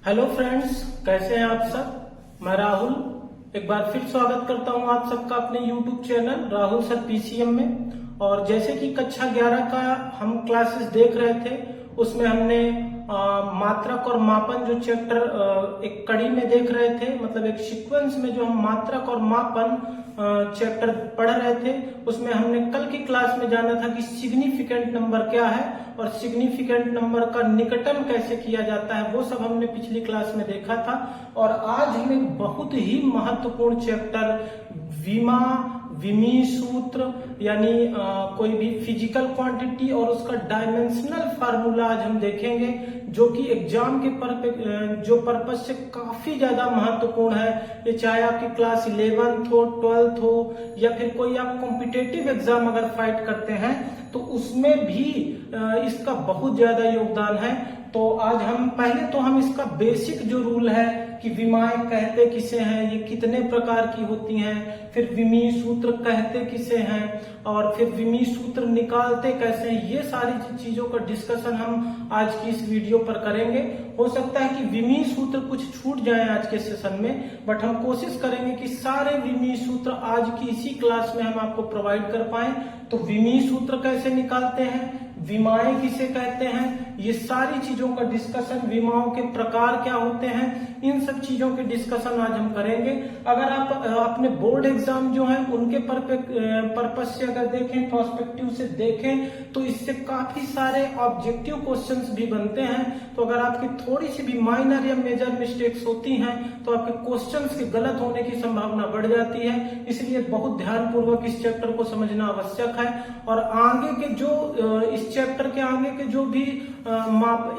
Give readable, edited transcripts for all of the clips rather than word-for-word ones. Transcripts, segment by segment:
Hello friends, कैसे हैं आप सब। मैं राहुल एक बार फिर स्वागत करता हूं आप सबका अपने YouTube channel Rahul sir PCM में। और जैसे कि कक्षा 11 का हम क्लासेस देख रहे थे, उसमें हमने मात्रक और मापन जो चैप्टर एक कड़ी में देख रहे थे, मतलब एक सीक्वेंस में जो हम मात्रक और मापन चैप्टर पढ़ रहे थे, उसमें हमने कल की क्लास में जाना था कि सिग्निफिकेंट नंबर क्या है और सिग्निफिकेंट नंबर का निकटन कैसे किया जाता है, वो सब हमने पिछली क्लास में देखा था। और आज हम एक बहुत ही महत्वपूर्ण चैप्टर विमी सूत्र यानी कोई भी फिजिकल क्वांटिटी और उसका डायमेंशनल फार्मूला आज हम देखेंगे, जो कि एग्जाम के पर्पस से काफी ज्यादा महत्वपूर्ण है। ये चाहे आपकी क्लास 11th हो, 12th हो, या फिर कोई आप कॉम्पिटेटिव एग्जाम अगर फाइट करते हैं तो उसमें भी इसका बहुत ज्यादा योगदान है। तो आज हम इसका बेसिक जो रूल है कि विमाएं कहते किसे हैं, ये कितने प्रकार की होती हैं, फिर विमी सूत्र कहते किसे हैं, और फिर विमी सूत्र निकालते कैसे हैं, ये सारी चीजों का डिस्कशन हम आज की इस वीडियो पर करेंगे। हो सकता है कि विमी सूत्र कुछ छूट जाए आज के सेशन में, बट हम कोशिश करेंगे कि सारे विमी सूत्र आज की इसी क्लास में हम आपको प्रोवाइड कर पाए। तो विमी सूत्र कैसे निकालते हैं, विमाएं किसे कहते हैं, ये सारी चीजों का डिस्कशन, विमाओं के प्रकार क्या होते हैं, इन सब चीजों के डिस्कशन आज हम करेंगे। अगर आप अपने बोर्ड एग्जाम जो है उनके पर्पस से अगर देखें, प्रोस्पेक्टिव से देखें, तो इससे काफी सारे ऑब्जेक्टिव क्वेश्चंस भी बनते हैं। तो अगर आपकी थोड़ी सी भी माइनर या मेजर मिस्टेक्स होती हैं तो आपके क्वेश्चंस के गलत होने की संभावना बढ़ जाती है। इसलिए बहुत ध्यानपूर्वक इस चैप्टर को समझना आवश्यक है। और आगे के जो इस चैप्टर के आगे के जो भी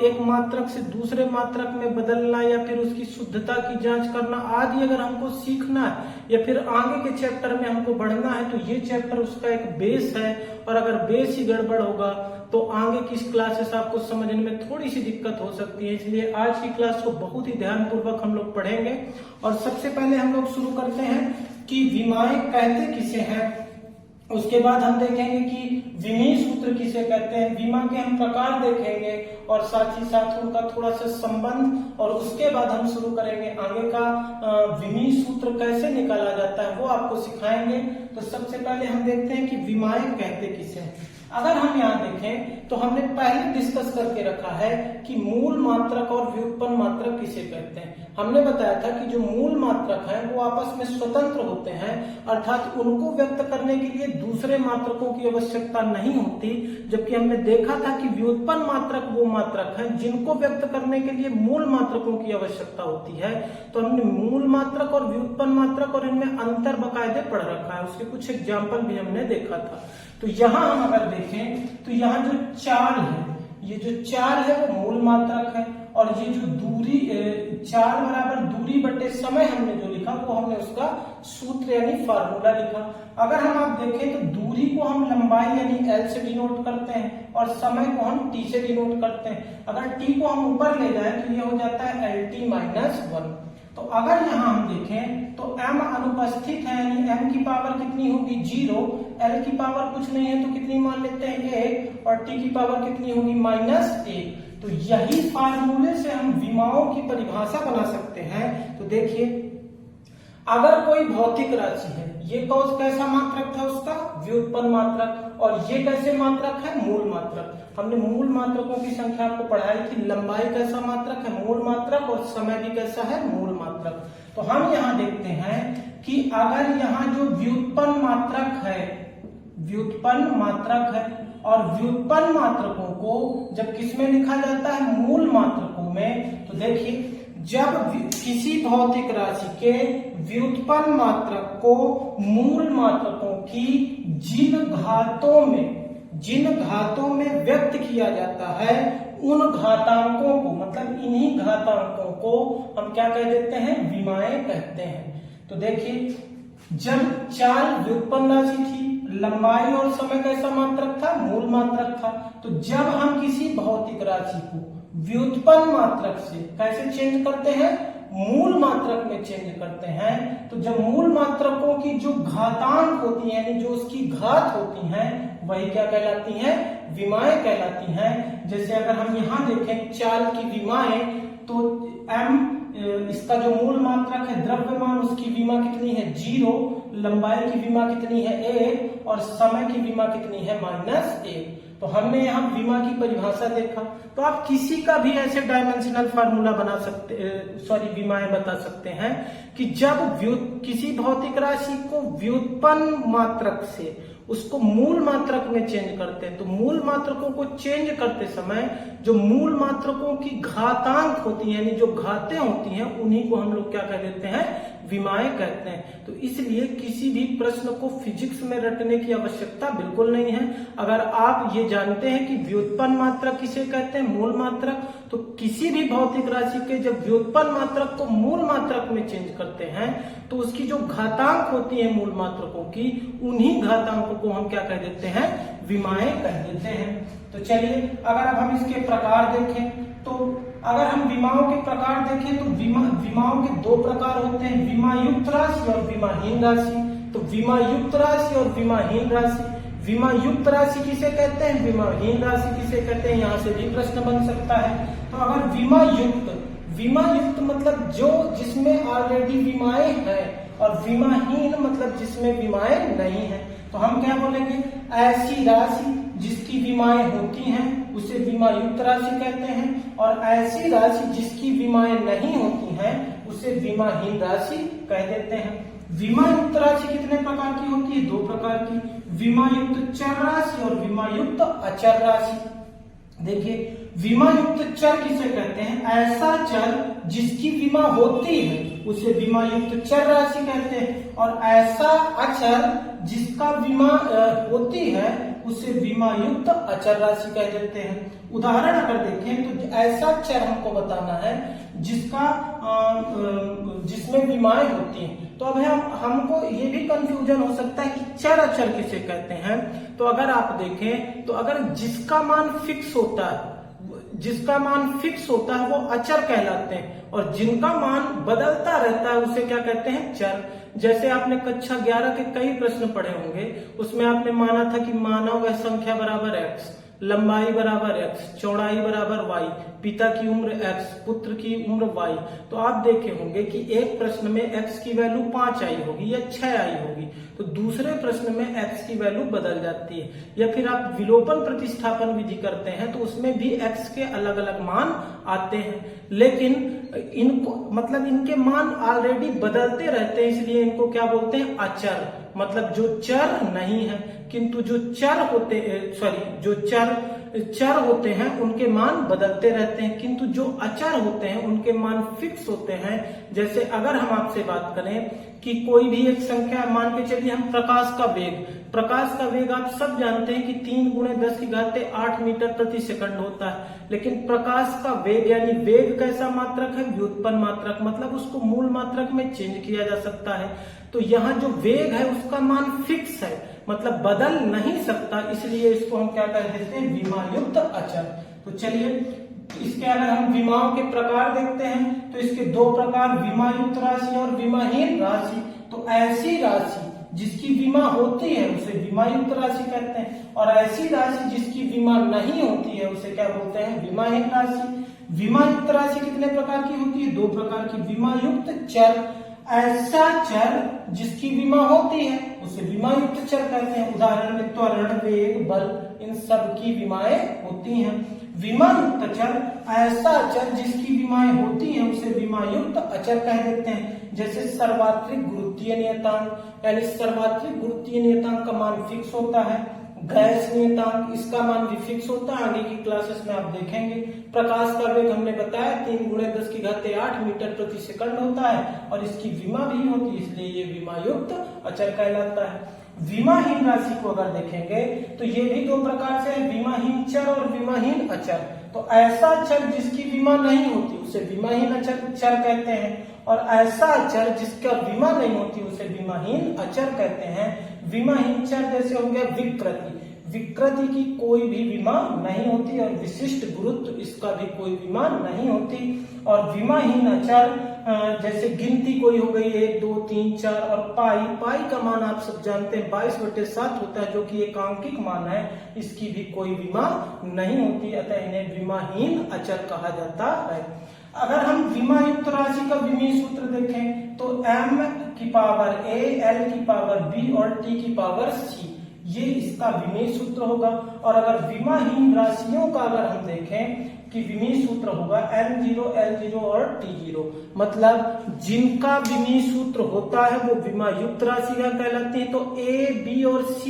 एक मात्रक से दूसरे मात्रक में बदलना या फिर उसकी शुद्धता की जांच करना आदि अगर हमको सीखना है या फिर आगे के चैप्टर में हमको बढ़ना है, तो ये चैप्टर उसका एक बेस है। और अगर बेस ही गड़बड़ होगा तो आगे की क्लासेस आपको समझने में थोड़ी सी दिक्कत हो सकती है। इसलिए आज की क्लास को बहुत ही ध्यानपूर्वक हम लोग पढ़ेंगे। और सबसे पहले हम लोग शुरू करते हैं कि विमाएं कहते किसे हैं। उसके बाद हम देखेंगे कि विमी सूत्र किसे कहते हैं, विमा के हम प्रकार देखेंगे और साथ ही साथ उनका थोड़ा सा संबंध, और उसके बाद हम शुरू करेंगे आगे का विमी सूत्र कैसे निकाला जाता है वो आपको सिखाएंगे। तो सबसे पहले हम देखते हैं कि विमाएं कहते किसे हैं। अगर हम यहाँ देखें तो हमने पहले डिस्कस करके रखा है कि मूल मात्रक और व्युत्पन्न मात्रक किसे कहते हैं। हमने बताया था कि जो मूल मात्रक है वो आपस में स्वतंत्र होते हैं, अर्थात उनको व्यक्त करने के लिए दूसरे मात्रकों की आवश्यकता नहीं होती। जबकि हमने देखा था कि व्युत्पन्न मात्रक वो मात्रक है जिनको व्यक्त करने के लिए मूल मात्रकों की आवश्यकता होती है। तो हमने मूल मात्रक और व्युत्पन्न मात्रक और इनमें अंतर बकायदे पढ़ रखा है, उसके कुछ एग्जाम्पल भी हमने देखा था। तो यहाँ हम अगर देखें तो यहाँ जो चाल है, ये जो चाल है वो मूल मात्रक है, और ये जो दूरी चाल बराबर दूरी बटे समय हमने जो लिखा वो हमने उसका सूत्र यानी फार्मूला लिखा। अगर हम आप देखें तो दूरी को हम लंबाई यानी L से डिनोट करते हैं और समय को हम T से डिनोट करते हैं। अगर T को हम ऊपर ले जाए तो ये हो जाता है LT-1। तो अगर यहाँ हम देखें तो m अनुपस्थित है, यानी m की पावर कितनी होगी 0, l की पावर कुछ नहीं है तो कितनी मान लेते हैं 1, और t की पावर कितनी होगी -1। तो यही फार्मूले से हम विमाओं की परिभाषा बना सकते हैं। तो देखिए, अगर कोई भौतिक राशि है, ये कौन कैसा मात्रक था उसका व्युत्पन्न मात्रक, और ये कैसे मात्रक है मूल मात्रक। हमने मूल मात्रकों की संख्या आपको पढ़ाई थी, लंबाई कैसा मात्रक है मूल मात्रक, और समय भी कैसा है मूल मात्रक। तो हम यहाँ देखते हैं कि अगर यहाँ जो व्युत्पन्न मात्रक है, व्युत्पन्न मात्रक है, और व्युत्पन्न मात्रकों को जब किसमें लिखा जाता है मूल मात्रकों में, तो देखिए जब किसी भौतिक राशि के व्युत्पन्न मात्रक को मूल मात्रकों की जिन घातों में व्यक्त किया जाता है उन घातांकों को, मतलब इन्हीं घातांकों को हम क्या कह देते हैं, विमाएं कहते हैं। तो देखिए, जब चाल व्युत्पन्न राशि थी, लंबाई और समय कैसा मात्रक था मूल मात्रक था। तो जब हम किसी भौतिक राशि को व्युत्पन्न मात्रक से कैसे चेंज करते हैं, मूल मात्रक में चेंज करते हैं, तो जब मूल मात्रकों की जो घातांक होती है यानी जो उसकी घात होती हैं, वही क्या कहलाती हैं, विमाएं कहलाती हैं। जैसे अगर हम यहाँ देखें चाल की विमाएं, तो m द्रव्यमान उसकी विमा कितनी है 0, लंबाई की विमा कितनी है 1 और समय की विमा कितनी है -1। तो हमने यहाँ विमा की परिभाषा देखा। तो आप किसी का भी ऐसे डायमेंशनल फार्मूला बना सकते, विमाएं बता सकते हैं कि जब किसी भौतिक राशि को व्युत्पन्न मात्रक से उसको मूल मात्रक में चेंज करते हैं, तो मूल मात्रकों को चेंज करते समय जो मूल मात्रकों की घातांक होती है, यानी जो घातें होती हैं, उन्हीं को हम लोग क्या कह देते हैं, विमाएं कहते हैं। तो इसलिए किसी भी प्रश्न को फिजिक्स में रटने की आवश्यकता बिल्कुल नहीं है। अगर आप ये जानते हैं कि व्युत्पन्न मात्रक किसे कहते हैं, मूल मात्रक, तो किसी भी भौतिक राशि के जब व्युत्पन्न मात्रक को मूल मात्रक में चेंज करते हैं तो उसकी जो घातांक होती है मूल मात्रकों की, उन्हीं घातांकों को हम क्या कह देते हैं, विमाएं कह देते हैं। तो चलिए अगर अब हम इसके प्रकार देखें, तो अगर हम विमाओं के प्रकार देखें तो विमाओं के 2 प्रकार होते हैं, विमा युक्त राशि और विमाहीन राशि। तो विमा युक्त राशि और विमाहीन राशि, विमा युक्त राशि किसे कहते हैं, विमाहीन राशि किसे कहते हैं, यहाँ से भी प्रश्न बन सकता है। तो अगर विमा युक्त मतलब जो जिसमें ऑलरेडी विमाएं हैं, और विमाहीन मतलब जिसमें विमाएं नहीं है। तो हम क्या बोलेंगे, ऐसी राशि जिसकी विमाएं होती हैं उसे विमा युक्त राशि कहते हैं, और ऐसी राशि जिसकी विमाएं नहीं होती हैं उसे विमाहीन राशि कह देते हैं। विमा युक्त राशि कितने प्रकार की होती है, 2 प्रकार की, विमा युक्त चर राशि और विमा युक्त अचर राशि। देखिए विमा युक्त चर किसे कहते हैं, ऐसा चर जिसकी विमा होती है उसे विमा युक्त चर राशि कहते हैं, और ऐसा अचर जिसका विमा होती है उसे विमा युक्त अचर राशि कह देते हैं। उदाहरण अगर देखें तो ऐसा चर हमको बताना है जिसमें विमाएं होती हैं। तो अब हमको ये भी कंफ्यूजन हो सकता है कि चर अचर किसे कहते हैं। तो अगर आप देखें तो अगर जिसका मान फिक्स होता है वो अचर कहलाते हैं, और जिनका मान बदलता रहता है उसे क्या कहते हैं, चर। जैसे आपने कक्षा 11 के कई प्रश्न पढ़े होंगे, उसमें आपने माना था कि मानव वह संख्या बराबर x, लंबाई बराबर x, चौड़ाई बराबर y, पिता की उम्र x, पुत्र की उम्र y। तो आप देखे होंगे कि एक प्रश्न में x की वैल्यू 5 आई होगी या 6 आई होगी, तो दूसरे प्रश्न में x की वैल्यू बदल जाती है। या फिर आप विलोपन प्रतिस्थापन विधि करते हैं तो उसमें भी x के अलग अलग मान आते हैं, लेकिन इनके मान ऑलरेडी बदलते रहते हैं, इसलिए इनको क्या बोलते हैं, अचर। मतलब जो चर नहीं है, किंतु जो चर होते हैं उनके मान बदलते रहते हैं, किंतु जो अचर होते हैं उनके मान फिक्स होते हैं। जैसे अगर हम आपसे बात करें कि कोई भी एक संख्या, मान के चलिए हम प्रकाश का वेग आप सब जानते हैं कि 3 × 10⁸ मीटर प्रति सेकंड होता है, लेकिन प्रकाश का वेग यानी वेग कैसा मात्रक है, व्युत्पन्न मात्रक, मतलब उसको मूल मात्रक में चेंज किया जा सकता है। तो यहाँ जो वेग है उसका मान फिक्स है, मतलब बदल नहीं सकता, इसलिए इसको हम क्या कह देते हैं, विमा युक्त अचर। तो चलिए इसके अगर हम विमाओं के प्रकार देखते हैं तो इसके 2 प्रकार, विमा युक्त राशि और विमाहीन राशि। तो ऐसी राशि जिसकी विमा होती है उसे विमा युक्त राशि कहते हैं, और ऐसी राशि जिसकी विमा नहीं होती है उसे क्या बोलते हैं, विमाहीन राशि। विमा युक्त राशि कितने प्रकार की होती है, 2 प्रकार की, विमा युक्त चर, ऐसा चर जिसकी विमा होती है उसे विमा युक्त चर कहते हैं। उदाहरण में त्वरण, वेग, बल, इन सब की विमाएं होती हैं। विमा युक्त चर, ऐसा चर जिसकी विमाएं होती हैं उसे विमा युक्त अचर कह देते हैं। जैसे सर्वात्रिक गुरुत्वीय नियतांक, यानी सर्वात्रिक गुरुत्वीय नियतांक का मान फिक्स होता है। गैस नियतांक, इसका मान भी फिक्स होता है, आगे की क्लासेस में आप देखेंगे। प्रकाश का वेग हमने बताया 3 × 10⁸ मीटर प्रति सेकंड होता है, और इसकी विमा भी होती है, इसलिए ये विमा युक्त अचर कहलाता है। विमाहीन राशि को अगर देखेंगे तो ये भी 2 प्रकार से है, विमाहीन चर और विमाहीन अचर। तो ऐसा चर जिसकी विमा नहीं होती उसे विमाहीन चर कहते हैं, और ऐसा चर जिसका विमा नहीं होती उसे विमाहीन अचर कहते हैं। विमाहीन चर जैसे हो गया विकृति की कोई भी विमा नहीं होती, और विशिष्ट गुरुत्व, इसका भी कोई विमा नहीं होती। और विमाहीन अचर जैसे गिनती कोई हो गई 1 2 3 4, और पाई का मान आप सब जानते हैं 22/7 होता है, जो कि एक आंकिक मान है, इसकी भी कोई विमा नहीं होती, अतः इन्हें विमाहीन अचर कहा जाता है। अगर हम विमा युक्त राशि का विमीय सूत्र देखें तो m की पावर a, l की पावर b और t की पावर c, ये इसका विमीय सूत्र होगा। और अगर विमाहीन राशियों का अगर हम देखें कि विमीय सूत्र होगा m0, l0 और t0, मतलब जिनका विमीय सूत्र होता है वो विमा युक्त राशि का कहलाती है। तो a, b और c,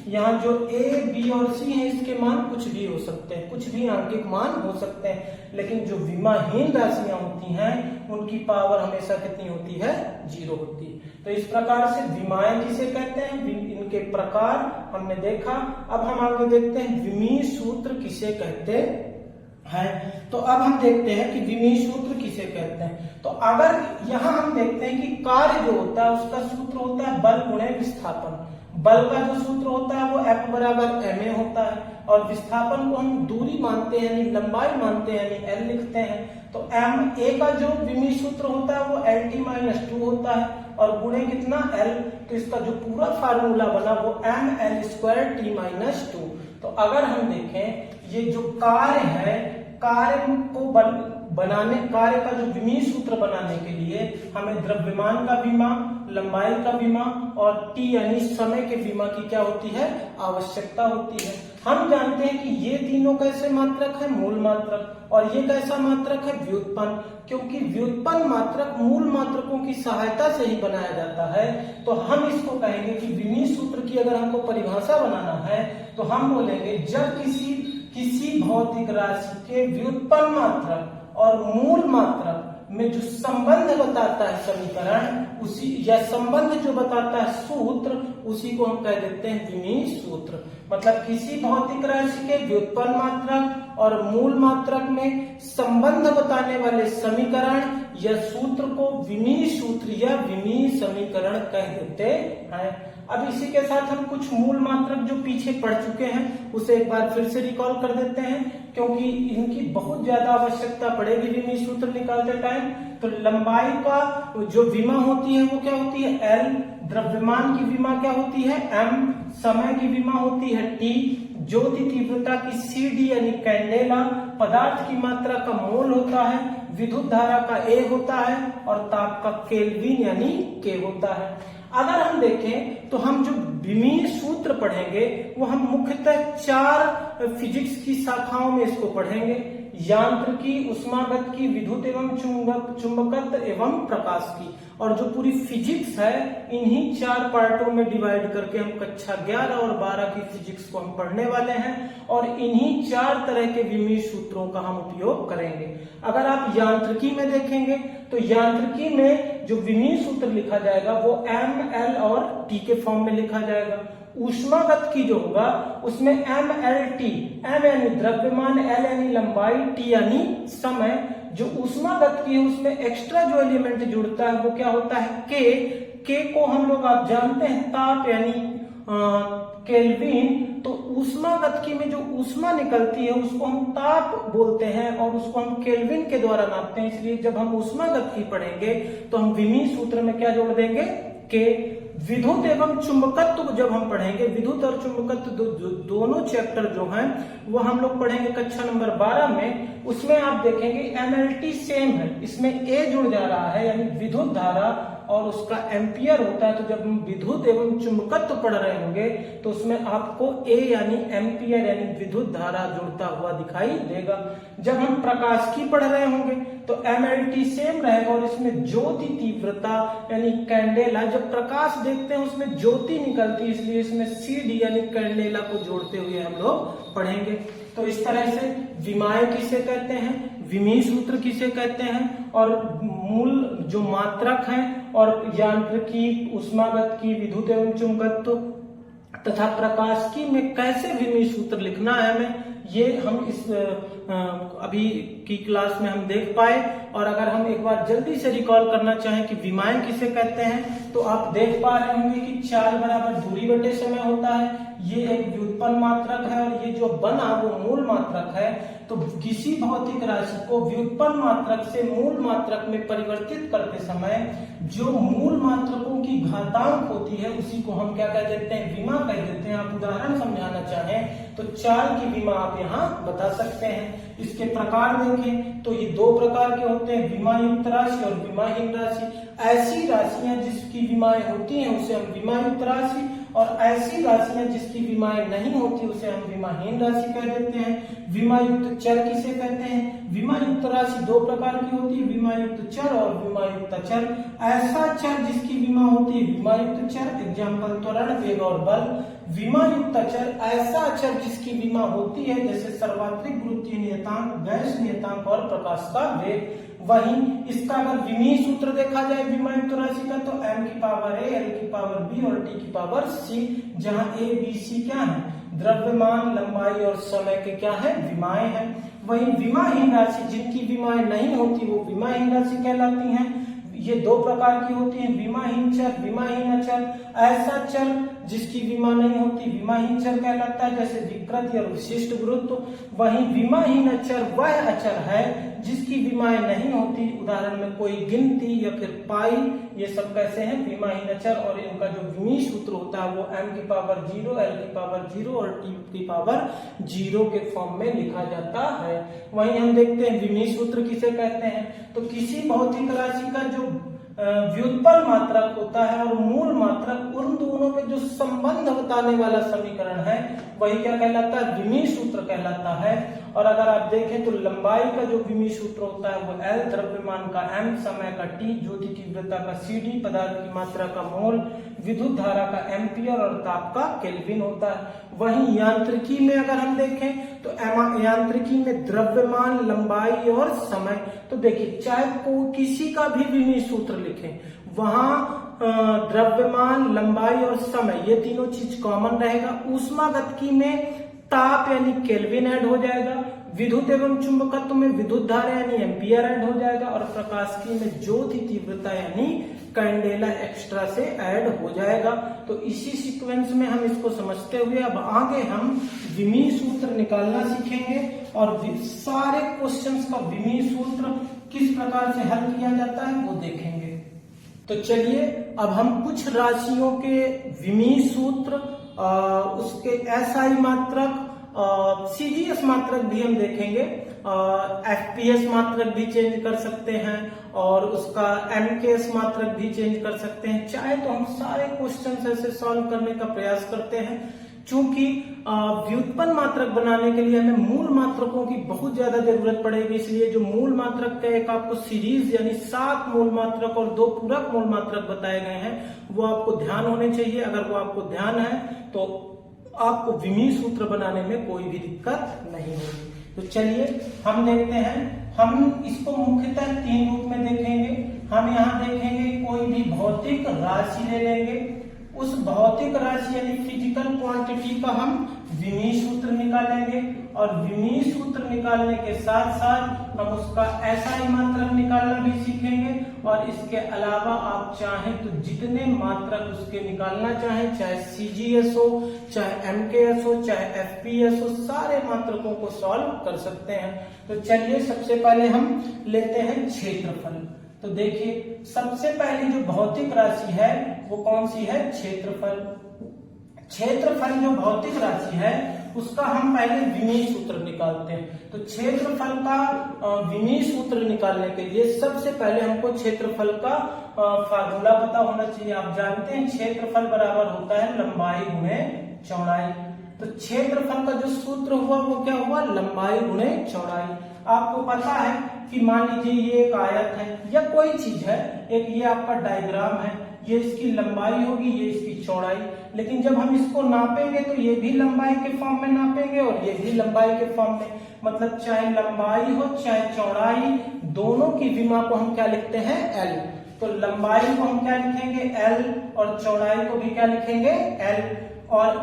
यहाँ जो a, b और c है इसके मान कुछ भी हो सकते हैं, कुछ भी अंकित मान हो सकते हैं, लेकिन जो विमाहीन राशियां होती हैं उनकी पावर हमेशा कितनी होती है? 0 होती है। तो इस प्रकार से विमाएं किसे कहते हैं, इनके प्रकार हमने देखा। अब हम आगे देखते हैं विमीय सूत्र किसे कहते हैं। तो अब हम देखते हैं कि विमीय सूत्र किसे कहते हैं। तो अगर यहाँ हम देखते हैं कि कार्य जो होता है उसका सूत्र होता है बल गुणे विस्थापन। बल का जो सूत्र होता है वो F बराबर ma होता है, और विस्थापन को हम दूरी मानते हैं यानी लंबाई मानते हैं यानी L लिखते हैं। तो ma का जो विमीय सूत्र होता है वो LT-2 होता है, और गुणे कितना L, तो इसका जो पूरा फार्मूला बना वो mL²T-2। तो अगर हम देखें ये जो कार्य है, कार्य को कार्य का जो विमीय सूत्र बनाने के लिए हमें द्रव्यमान का विमा, लंबाई का विमा और t यानी समय के विमा की क्या होती है? आवश्यकता होती है। हम जानते हैं कि ये तीनों कैसे मात्रक है? मूल मात्रक। और ये कैसा मात्रक है? व्युत्पन्न। क्योंकि व्युत्पन्न मात्रक मूल मात्रकों की सहायता से ही बनाया जाता है। तो हम इसको कहेंगे कि विमीय सूत्र की अगर हमको परिभाषा बनाना है तो हम बोलेंगे जब किसी भौतिक राशि के व्युत्पन्न मात्रक और मूल मात्रक में जो संबंध बताता है समीकरण, उसी या संबंध जो बताता है सूत्र, उसी को हम कह देते हैं विमीय सूत्र। मतलब किसी भौतिक राशि के व्युत्पन्न मात्रक और मूल मात्रक में संबंध बताने वाले समीकरण या सूत्र को विमीय सूत्र या विमीय समीकरण कह देते हैं। अब इसी के साथ हम कुछ मूल मात्रक जो पीछे पढ़ चुके हैं उसे एक बार फिर से रिकॉल कर देते हैं, क्योंकि इनकी बहुत ज्यादा आवश्यकता पड़ेगी विमीय सूत्र निकालते टाइम। तो लंबाई का जो विमा होती है वो क्या होती है? L। द्रव्यमान की विमा क्या होती है? M। समय की विमा होती है T। ज्योति तीव्रता की CD यानी कैंडेला। पदार्थ की मात्रा का मोल होता है। विद्युत धारा का A होता है, और ताप का केल्विन यानी K होता है। अगर हम देखें तो हम जो विमीय सूत्र पढ़ेंगे वो हम मुख्यतः 4 फिजिक्स की शाखाओं में इसको पढ़ेंगे: यांत्रिकी, उष्मागतिकी, विद्युत एवं चुंबकत्व एवं प्रकाश की। और जो पूरी फिजिक्स है इन्हीं 4 पार्टों में डिवाइड करके हम कक्षा 11 और 12 की फिजिक्स को हम पढ़ने वाले हैं, और इन्हीं 4 तरह के विमीय सूत्रों का हम उपयोग करेंगे। अगर आप यांत्रिकी में देखेंगे तो यांत्रिकी में जो विमीय सूत्र लिखा जाएगा वो M, L और T के फॉर्म में लिखा जाएगा। ऊष्मागतिकी जो होगा उसमें MLT, M यानी द्रव्यमान, L यानी लंबाई, T यानी समय। जो ऊष्मागतिकी है उसमें एक्स्ट्रा जो एलिमेंट जुड़ता है वो क्या होता है? K को हम लोग आप जानते हैं ताप यानी केल्विन। तो ऊष्मागतिकी में जो ऊष्मा निकलती है उसको हम ताप बोलते हैं और उसको हम केल्विन के द्वारा नापते हैं। इसलिए जब हम ऊष्मागतिकी पढ़ेंगे तो हम विमीय सूत्र में क्या जोड़ देंगे? K। विद्युत एवं चुंबकत्व को जब हम पढ़ेंगे, विद्युत और चुंबकत्व दोनों चैप्टर जो हैं वो हम लोग पढ़ेंगे कक्षा नंबर 12 में। उसमें आप देखेंगे MLT सेम है, इसमें A जुड़ जा रहा है यानी विद्युत धारा, और उसका एम्पियर होता है। तो जब हम विद्युत एवं चुंबकत्व पढ़ रहे होंगे तो उसमें आपको A यानी एम्पियर यानी विद्युत धारा जुड़ता हुआ दिखाई देगा। जब हम प्रकाश की पढ़ रहे होंगे तो MLT सेम रहेगा, और इसमें ज्योति तीव्रता यानी कैंडेला, जब प्रकाश देखते हैं उसमें ज्योति निकलती है, इसलिए इसमें CD यानी कैंडेला को जोड़ते हुए हम लोग पढ़ेंगे। तो इस तरह से विमाएं किसे कहते हैं, विमीय सूत्र किसे कहते हैं, और मूल जो मात्रक हैं, और यांत्रिकी, उष्मागतिकी, विद्युत एवं चुंबकत्व तथा प्रकाशिकी में कैसे विमीय सूत्र लिखना है हमें, ये हम इस अभी की क्लास में हम देख पाए। और अगर हम एक बार जल्दी से रिकॉल करना चाहें कि विमाएं किसे कहते हैं, तो आप देख पा रहे होंगे कि चाल बराबर दूरी बटे समय होता है। ये एक व्युत्पन्न मात्रक है, और ये जो बना वो मूल मात्रक है। तो किसी भौतिक राशि को व्युत्पन्न मात्रक से मूल मात्रक में परिवर्तित करते समय जो मूल मात्रकों की घातांक होती है उसी को हम क्या कह देते हैं? विमा कह देते हैं। आप उदाहरण समझाना चाहें तो चाल की विमा आप यहाँ बता सकते हैं। इसके प्रकार देखें तो ये दो प्रकार के होते हैं, विमायुक्त राशि और विमाहीन राशि। ऐसी राशियां जिसकी विमाएं होती हैं उसे हम विमायुक्त राशि, और ऐसी राशियां जिसकी विमाएं नहीं होती उसे हम विमाहीन राशि कह देते हैं। विमायुक्त चर किसे कहते हैं? विमायुक्त राशि दो प्रकार की होती है, विमायुक्त चर और विमायुक्त चर। ऐसा चर जिसकी विमा होती है विमायुक्त चर, एग्जाम्पल त्वरण, वेग और बल। विमायुक्त चर ऐसा चर जिसकी विमा होती है जैसे सर्वात्रिक गुरुत्वीय नियतांक, गैस नियतांक और प्रकाश का वेग। वहीं इसका अगर विमीय सूत्र देखा जाए विमायुक्त राशि का तो m की पावर a, l की पावर b और t की पावर c, जहां a, b, c क्या है? द्रव्यमान, लंबाई और समय के क्या है? विमाएं हैं। वहीं विमाहीन राशि जिनकी विमाएं नहीं होती वो विमाहीन राशि कहलाती हैं। ये दो प्रकार की होती हैं, विमाहीन चर, विमाहीन अचर। ऐसा चर जिसकी विमा नहीं होती विमाहीन चर कहलाता है, जैसे विकृत या विशिष्ट गुरुत्व। वहीं विमाहीन अचर वह अचर है जिसकी विमाएं नहीं होती, उदाहरण में कोई गिनती या फिर पाई, ये सब कैसे हैं? विमाहीन अचर। और इनका जो विमीय सूत्र होता है वो m की पावर 0, l की पावर 0 और t की पावर 0 के फॉर्म में लिखा जाता है। वहीं हम देखते हैं विमीय सूत्र किसे कहते हैं, तो किसी भौतिक राशि का जो व्युत्पन्न मात्रक होता है और मूल मात्रक, उन दोनों में जो संबंध बताने वाला समीकरण है वही क्या कहलाता है? विमीय सूत्र कहलाता है। और अगर आप देखें तो लंबाई का जो विमीय सूत्र होता है वो L, द्रव्यमान का m, समय का t, ज्योति की तीव्रता का cd, पदार्थ की मात्रा का मोल, विद्युत धारा का एम्पियर और ताप का केल्विन होता है। वहीं यांत्रिकी में अगर हम देखें तो यांत्रिकी में द्रव्यमान, लंबाई और समय, तो देखिए चाहे को किसी का भी विमीय सूत्र लिखें वहां द्रव्यमान, लंबाई और समय ये तीनों चीज कॉमन रहेगा। ऊष्मागतिकी में ताप यानी केल्विन ऐड हो जाएगा, विद्युत एवं चुंबकत्व में विद्युत धारा यानी एम्पियर ऐड हो जाएगा, और प्रकाशिकी में ज्योति तीव्रता यानी कैंडेला एक्स्ट्रा से ऐड हो जाएगा। तो इसी सीक्वेंस में हम इसको समझते हुए अब आगे हम विमीय सूत्र निकालना सीखेंगे और सारे क्वेश्चंस का विमीय सूत्र किस प्रकार से हल किया जाता है वो देखेंगे। तो चलिए अब हम कुछ राशियों के विमीय सूत्र, उसके एसआई मात्रक, सीजीएस मात्रक भी हम देखेंगे, एफपीएस मात्रक भी चेंज कर सकते हैं और उसका एमकेएस मात्रक भी चेंज कर सकते हैं। चाहे तो हम सारे क्वेश्चंस ऐसे सॉल्व करने का प्रयास करते हैं। चूंकि व्युत्पन्न मात्रक बनाने के लिए हमें मूल मात्रकों की बहुत ज्यादा जरूरत पड़ेगी, इसलिए जो मूल मात्रक का एक आपको सीरीज यानी 7 मूल मात्रक और 2 पूरक मूल मात्रक बताए गए हैं वो आपको ध्यान होने चाहिए। अगर वो आपको ध्यान है तो आपको विमीय सूत्र बनाने में कोई भी दिक्कत नहीं होगी। तो चलिए हम देखते हैं, हम इसको मुख्यतः 3 रूप में देखेंगे। हम यहाँ देखेंगे कोई भी भौतिक राशि ले लेंगे, उस भौतिक राशि यानी फिजिकल क्वांटिटी का हम विमीय सूत्र निकालेंगे और विमीय सूत्र निकालने के साथ साथ हम उसका एसआई मात्रक निकालना भी सीखेंगे। और इसके अलावा आप चाहें तो जितने मात्रक उसके निकालना चाहें, चाहे सीजीएस हो, चाहे एमकेएस हो, चाहे एफपीएस हो, सारे मात्रकों को सॉल्व कर सकते हैं। तो चलिए सबसे पहले हम लेते हैं क्षेत्रफल। तो देखिए सबसे पहली जो भौतिक राशि है वो कौन सी है? क्षेत्रफल। क्षेत्रफल जो भौतिक राशि है उसका हम पहले विमीय सूत्र निकालते हैं। तो क्षेत्रफल का विमीय सूत्र निकालने के लिए सबसे पहले हमको क्षेत्रफल का फार्मूला पता होना चाहिए। आप जानते हैं क्षेत्रफल बराबर होता है लंबाई गुणे चौड़ाई। तो क्षेत्रफल का जो सूत्र हुआ वो क्या हुआ? लंबाई गुणे चौड़ाई। आपको पता है कि मान लीजिए ये एक आयत है या कोई चीज है, एक ये आपका डायग्राम है, ये इसकी लंबाई होगी, ये इसकी चौड़ाई। लेकिन जब हम इसको नापेंगे तो ये भी लंबाई के फॉर्म में नापेंगे और ये भी लंबाई के फॉर्म में, मतलब चाहे लंबाई हो चाहे चौड़ाई, दोनों की विमा को हम क्या लिखते हैं? एल। तो लंबाई को हम क्या लिखेंगे? एल, और चौड़ाई को भी क्या लिखेंगे? एल। और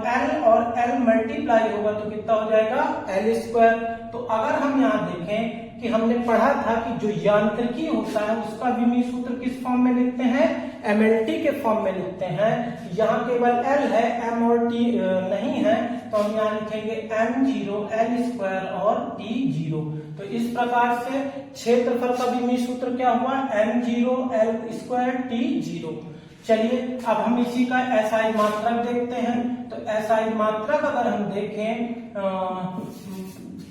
L मल्टीप्लाई होगा तो कितना हो जाएगा? L square. तो अगर हम यहाँ देखें कि हमने पढ़ा था कि जो यांत्रिकी होता है उसका विमीय सूत्र किस फॉर्म में लिखते हैं? MLT के फॉर्म में लिखते हैं। यहाँ केवल L है, M और T नहीं है, तो हम यहाँ लिखेंगे M0 L स्क्वायर और T0। तो इस प्रकार से क्षेत्रफल का विमीय सूत्र क्या हुआ? M0 L square T0। चलिए अब हम इसी का एसआई मात्रक देखते हैं। तो एसआई मात्रक अगर हम देखें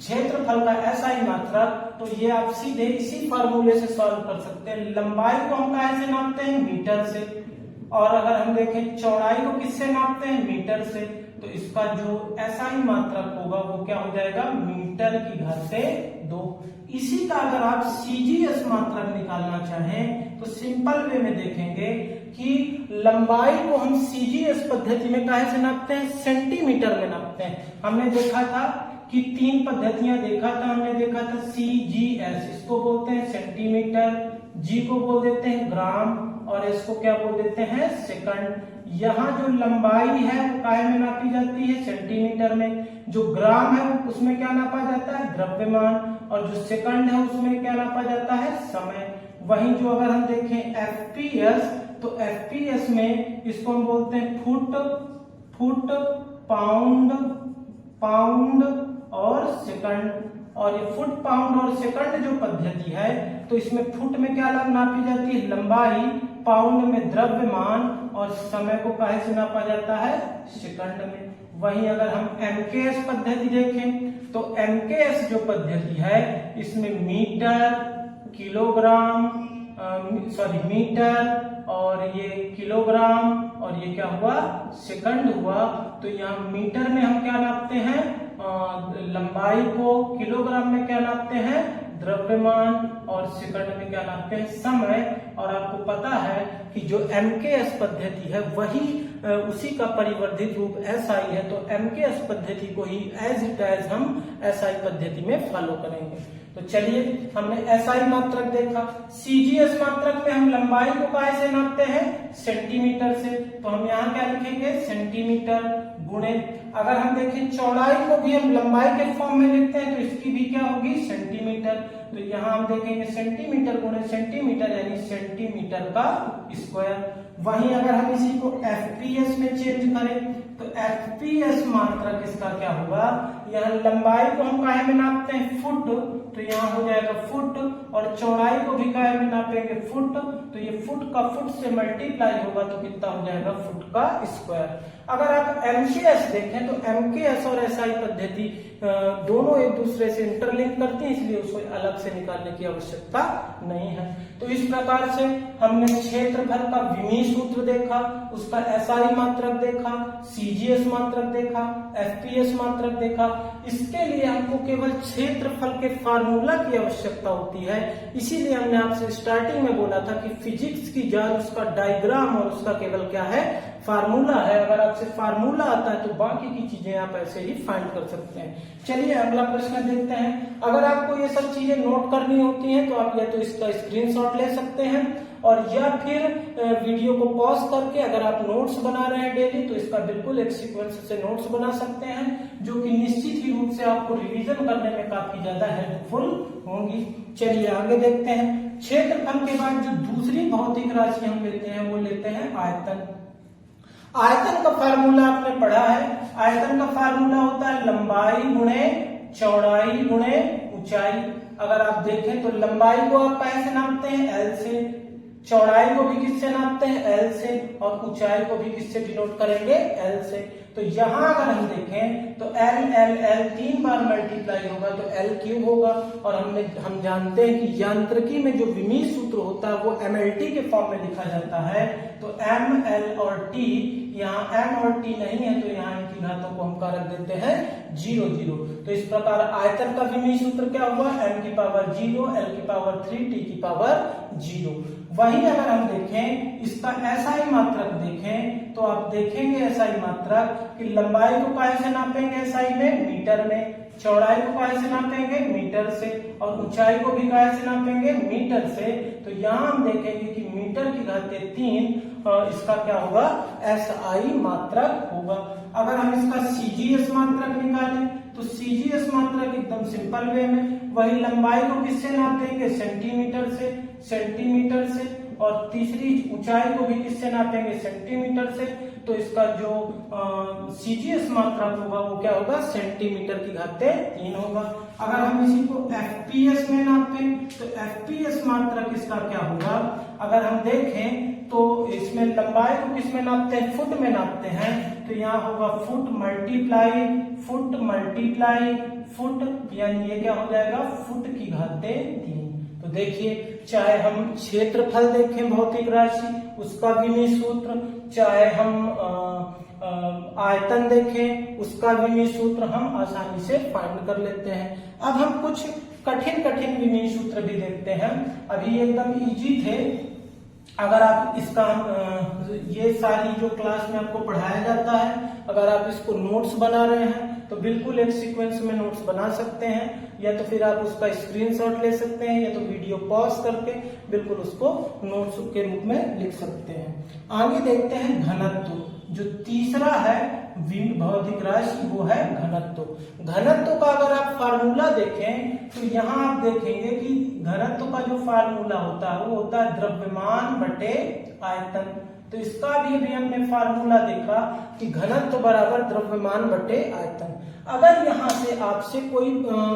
क्षेत्रफल का एसआई मात्रक, तो ये आप सीधे इसी फॉर्मूले से सॉल्व कर सकते हैं। लंबाई को हम कहाँ से नापते हैं? मीटर से। और अगर हम देखें चौड़ाई को किससे नापते हैं? मीटर से। तो इसका जो एसआई मात्रक होगा वो क्या हो जाएगा? मीटर की घात 2। इसी का अगर आप सीजीएस मात्रक निकालना चाहें तो सिंपल वे में देखेंगे कि लंबाई को हम सीजीएस पद्धति में काहे से नापते हैं? सेंटीमीटर में नापते हैं। हमने देखा था कि 3 पद्धतियां देखा था। हमने देखा था सीजीएस, इसको बोलते हैं सेंटीमीटर, जी को बोल देते हैं ग्राम, और इसको क्या बोल देते हैं? सेकंड। यहाँ जो लंबाई है वो काहे में नापी जाती है? सेंटीमीटर में। जो ग्राम है उसमें क्या नापा जाता है? द्रव्यमान। और जो सेकंड है उसमें क्या नापा जाता है? समय। वहीं जो अगर हम देखें एफपीएस, तो एफपीएस में इसको हम बोलते हैं फुट, पाउंड और सेकंड। और ये फुट, पाउंड और सेकंड जो पद्धति है, तो इसमें फुट में क्या नापी जाती है? लंबाई, पाउंड में द्रव्यमान, और समय को काहे से नापा जाता है? सेकंड में। वहीं अगर हम एमकेएस पद्धति देखें तो एमकेएस जो पद्धति है इसमें मीटर, किलोग्राम, मीटर, और ये किलोग्राम, और ये क्या हुआ? सेकंड हुआ। तो यहाँ मीटर में हम क्या नापते हैं? लंबाई को, किलोग्राम में क्या नापते हैं? द्रव्यमान, और सेकंड में क्या नापते हैं? समय। और आपको पता है कि जो एमकेएस पद्धति है वही उसी का परिवर्धित रूप एसआई है। तो एमकेएस पद्धति को ही एज इट एज हम एसआई पद्धति में फॉलो करेंगे। तो चलिए, हमने एसआई मात्रक देखा। सीजीएस मात्रक में हम लंबाई को काहे से नापते हैं? सेंटीमीटर से। तो हम यहाँ क्या लिखेंगे? सेंटीमीटर गुणे, अगर हम देखें चौड़ाई को भी हम लंबाई के फॉर्म में लिखते हैं तो इसकी भी क्या होगी? सेंटीमीटर। तो यहाँ हम देखेंगे सेंटीमीटर गुणे सेंटीमीटर, यानी सेंटीमीटर का स्क्वायर। वहीं अगर हम इसी को एफपीएस में चेंज करें तो एफपीएस मात्रक इसका क्या होगा? यहाँ लंबाई को हम काहे में नापते हैं? फुट, तो यहाँ हो जाएगा फुट, और चौड़ाई को भी काहे में नापेंगे? फुट। तो ये फुट का फुट से मल्टीप्लाई होगा तो कितना हो जाएगा? फुट का स्क्वायर। अगर आप एमकेएस देखें तो एमकेएस और एसआई पद्धति दोनों एक दूसरे से इंटरलिंक करती हैं, इसलिए उसको अलग से निकालने की आवश्यकता नहीं है। तो इस प्रकार से हमने क्षेत्रफल का विमीय सूत्र देखा, उसका एसआई मात्रक देखा, सीजीएस मात्रक देखा, एफपीएस मात्रक देखा। इसके लिए हमको केवल क्षेत्रफल के फार्मूला की आवश्यकता होती है। इसीलिए हमने आपसे स्टार्टिंग में बोला था कि फिजिक्स की जान उसका डायग्राम और उसका केवल क्या है? फार्मूला है। अगर आपसे फार्मूला आता है तो बाकी की चीजें आप ऐसे ही फाइंड कर सकते हैं। चलिए अगला प्रश्न देखते हैं। अगर आपको ये सब चीजें नोट करनी होती हैं तो आप या तो इसका स्क्रीनशॉट ले सकते हैं, और या फिर वीडियो को पॉज करके अगर आप नोट्स बना रहे हैं डेली तो इसका बिल्कुल एक सीक्वेंस से नोट्स बना सकते हैं, जो कि निश्चित ही रूप से आपको रिवीजन करने में काफी ज्यादा हेल्पफुल होंगी। चलिए आगे देखते हैं। क्षेत्रफल के बाद जो दूसरी भौतिक राशि हम लेते हैं वो लेते हैं आयतन। आयतन का फार्मूला आपने पढ़ा है। आयतन का फार्मूला होता है लंबाई गुणे चौड़ाई गुणे ऊंचाई। अगर आप देखें तो लंबाई को आप कैसे नापते हैं? एल से, चौड़ाई को भी किससे नापते हैं? एल से, और ऊंचाई को भी किससे डिनोट करेंगे? एल से। तो यहां अगर हम देखें तो एल एल एल 3 बार मल्टीप्लाई होगा तो एल क्यूब होगा। और हम जानते हैं कि यांत्रिकी में जो विमीय सूत्र होता है वो एमएलटी के फॉर्म में लिखा जाता है। तो एम, एल और टी, यहाँ एम और टी नहीं है तो यहाँ इनकी घातों को हम क्या रख देते हैं? 0 0। तो इस प्रकार आयतन का विमीय सूत्र क्या हुआ? m की पावर 0, l की पावर 3, t की पावर 0। वहीं अगर हम देखें इसका एसआई मात्रक देखें तो आप देखेंगे एसआई मात्रक कि लंबाई को काहे से नापेंगे? एसआई में मीटर में, चौड़ाई को काहे से नापेंगे? मीटर से, और ऊंचाई को भी काहे से नापेंगे? मीटर से। तो यहाँ हम देखेंगे कि मीटर की घात 3 इसका क्या होगा? एसआई मात्रक होगा। अगर हम इसका सीजीएस मात्रक निकालें तो सीजीएस मात्रक एकदम सिंपल वे में वही लंबाई को किससे नापेंगे? सेंटीमीटर से, और तीसरी ऊंचाई को भी किससे नापेंगे? सेंटीमीटर से। तो इसका जो सीजीएस मात्रक होगा वो क्या होगा? सेंटीमीटर की घात 3 होगा। अगर हम इसी को FPS में नापें तो FPS मात्रक इसका क्या होगा, अगर हम देखें तो इसमें लंबाई को किस में नापते हैं, फुट में नापते हैं, तो यहाँ होगा फुट मल्टीप्लाई फुट, यानी ये क्या हो जाएगा, फुट की घाते 3। तो देखिए, चाहे हम क्षेत्रफल देखें भौतिक राशि उसका विमीय सूत्र, चाहे हम आयतन देखें उसका विमीय सूत्र हम आसानी से फाइंड कर लेते हैं। अब हम कुछ कठिन विमीय सूत्र भी देखते हैं। अभी एकदम इजी थे, अगर आप इसका ये सारी जो क्लास में आपको पढ़ाया जाता है, अगर आप इसको नोट्स बना रहे हैं तो बिल्कुल एक सीक्वेंस में नोट्स बना सकते हैं, या तो फिर आप उसका स्क्रीनशॉट ले सकते हैं, या तो वीडियो पॉज करके बिल्कुल उसको नोट्स के रूप में लिख सकते हैं। आगे देखते हैं घनत्व, जो तीसरा है भौतिक राशि वो है घनत्व। घनत्व का अगर आप फार्मूला देखें तो यहाँ आप देखेंगे कि घनत्व का जो फार्मूला होता है वो होता है द्रव्यमान बटे आयतन। तो इसका भी हमने फार्मूला देखा कि घनत्व बराबर द्रव्यमान बटे आयतन। अगर यहाँ से आपसे कोई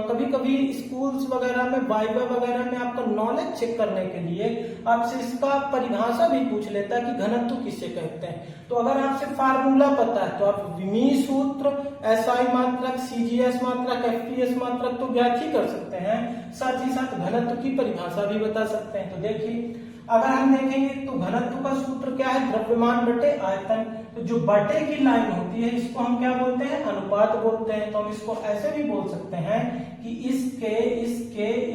कभी कभी स्कूल्स वगैरह में वाइवा वगैरह में आपका नॉलेज चेक करने के लिए आपसे इसका परिभाषा भी पूछ लेता है कि घनत्व किसे कहते हैं, तो अगर आपसे फार्मूला पता है तो आप विमीय सूत्र, SI मात्रक, CGS मात्रक, FPS मात्रक तो ज्ञात ही कर सकते हैं, साथ ही साथ घनत्व की परिभाषा भी बता सकते हैं। तो देखिए, अगर हम देखेंगे तो घनत्व का सूत्र क्या है, द्रव्यमान बटे आयतन। तो जो बटे की लाइन होती है इसको हम क्या बोलते हैं, अनुपात बोलते हैं। तो हम इसको ऐसे भी बोल सकते हैं कि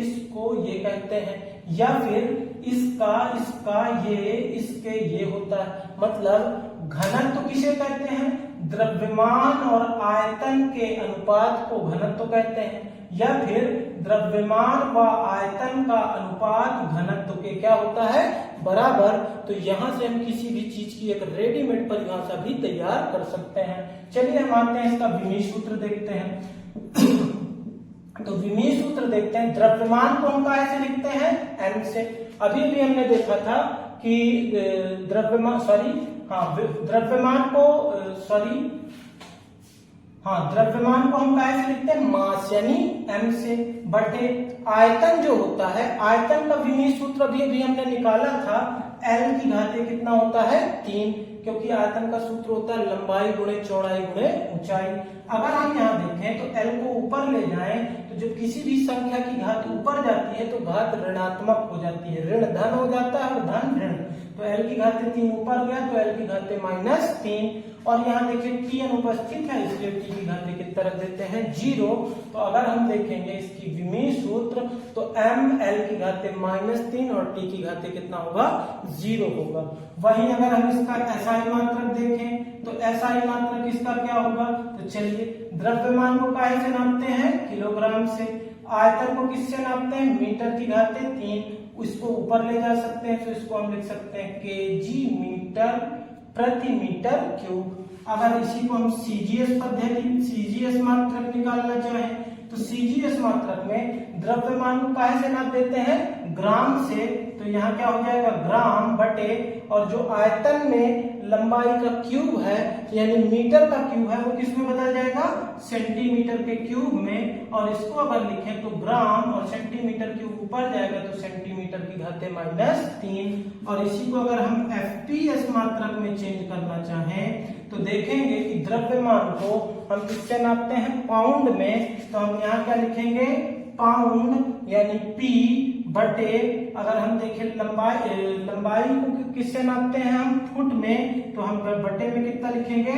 इसको ये कहते हैं, या फिर इसका ये होता है। मतलब घनत्व किसे कहते हैं, द्रव्यमान और आयतन के अनुपात को घनत्व कहते हैं, या फिर द्रव्यमान व आयतन का अनुपात घनत्व के क्या होता है, बराबर। तो यहां से हम किसी भी चीज की एक रेडीमेड परिभाषा भी तैयार कर सकते हैं। चलिए हम आते हैं इसका विमीय सूत्र देखते हैं। तो विमीय सूत्र देखते हैं। द्रव्यमान को हम कैसे लिखते हैं, m से। अभी भी हमने देखा था कि द्रव्यमान को हम कैसे लिखते हैं, मास यानी m से, बटे आयतन जो होता है, आयतन का विमीय सूत्र भी हमने निकाला था, L की घाते कितना होता है, 3, क्योंकि आयतन का सूत्र होता है लंबाई गुणे चौड़ाई गुणे ऊंचाई। अगर हम यहाँ देखें तो L को ऊपर ले जाएं तो जब किसी भी संख्या की घात ऊपर जाती है तो घात ऋणात्मक हो जाती है, ऋण धन हो जाता है और धन ऋण। तो L की घाते 3 ऊपर गया तो L की घाते -3, और यहाँ देखिए t अनुपस्थित है इसलिए t की घाते कितना रख देते हैं, 0। तो अगर हम देखेंगे इसकी विमीय सूत्र तो m L की घाते -3 और t की घाते कितना होगा, 0 होगा। वहीं अगर हम इसका SI मात्रक देखें तो SI मात्रक इसका क्या होगा, तो चलिए द्रव्यमान को काहे से नापते हैं, किलोग्राम से, आयतन को किससे नापते हैं, मीटर की घाते 3, इसको ऊपर ले जा सकते हैं तो इसको हम लिख सकते हैं kg मीटर प्रति मीटर क्यूब। अगर इसी को हम CGS मात्रक निकालना चाहें तो CGS मात्रक में द्रव्यमान को काहे से नाप देते हैं, ग्राम से। तो यहाँ क्या हो जाएगा, ग्राम बटे, और जो आयतन में लंबाई का क्यूब है यानी मीटर का क्यूब है वो किस में बदल जाएगा, सेंटीमीटर के क्यूब में। और इसको अगर लिखें तो ग्राम और सेंटीमीटर क्यूब ऊपर जाएगा तो सेंटीमीटर की घाते -3। और इसी को अगर हम FPS मात्रक में चेंज करना चाहें तो देखेंगे कि द्रव्यमान को हम किससे नापते हैं, पाउंड में। तो हम यहाँ क्या लिखेंगे, पाउंड यानी P बटे, अगर हम देखें लंबाई को किससे नापते हैं हम, फुट में, तो हम बटे में कितना लिखेंगे,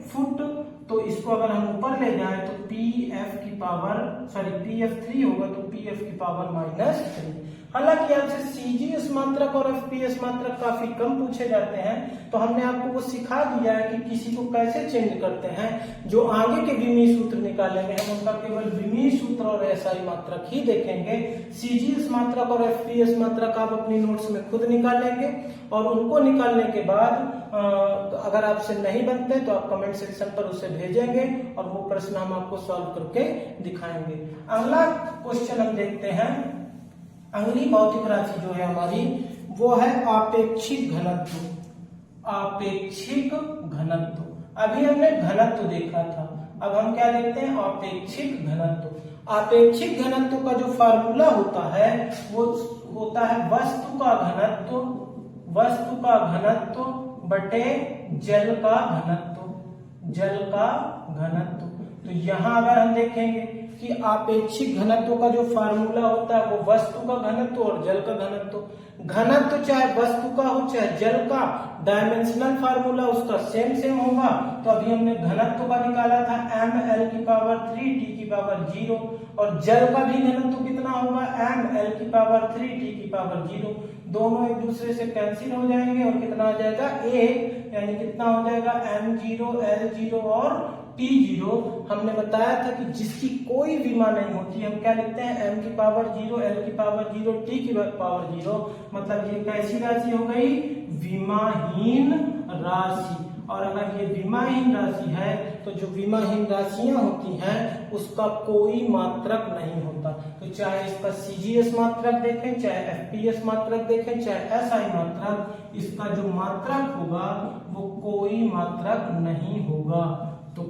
फुट। तो इसको अगर हम ऊपर ले जाएं तो PF3 होगा तो PF की पावर -3। हालांकि आपसे CGS मात्रक और FPS मात्रक काफी कम पूछे जाते हैं, तो हमने आपको वो सिखा दिया है कि किसी को कैसे चेंज करते हैं। जो आगे के विमीय सूत्र निकालेंगे हम उनका केवल विमीय सूत्र और SI मात्रक ही देखेंगे। CGS मात्रक और FPS मात्रक आप अपनी नोट्स में खुद निकालेंगे, और उनको निकालने के बाद अगर आपसे नहीं बनते तो आप कमेंट सेक्शन पर उसे भेजेंगे और वो प्रश्न हम आपको सॉल्व करके दिखाएंगे। अगला क्वेश्चन हम देखते हैं। अगली भौतिक राशि जो है हमारी वो है आपेक्षिक घनत्व। आपेक्षिक घनत्व, अभी हमने घनत्व देखा था, अब हम क्या देखते हैं, आपेक्षिक घनत्व। आपेक्षिक घनत्व का जो फार्मूला होता है वो होता है वस्तु का घनत्व बटे जल का घनत्व। तो यहाँ अगर हम देखेंगे कि आपेक्षिक घनत्व का जो फार्मूला होता है वो वस्तु का घनत्व और जल का घनत्व चाहे वस्तु का हो चाहे जल का, डायमेंशनल फार्मूला उसका सेम होगा। तो अभी हमने घनत्व का निकाला था ml3 और जल का भी घनत्व कितना होगा ml3 दोनों एक दूसरे से कैंसिल हो जाएंगे और कितना आ जाएगा a, यानी कितना हो जाएगा m0 l0 और t0। हमने बताया था कि जिसकी कोई विमा नहीं होती हम क्या लिखते हैं m0 l0 t0, मतलब ये कैसी राशि हो गई, विमाहीन राशि। और अगर ये विमाहीन राशि है तो जो विमाहीन राशियां होती हैं उसका कोई मात्रक नहीं होता। तो चाहे इसका सीजीएस मात्रक देखें, चाहे एफपीएस मात्रक देखें, चाहे एसआई मात्रक, इसका जो मात्रक होगा वो कोई मात्रक नहीं होगा। तो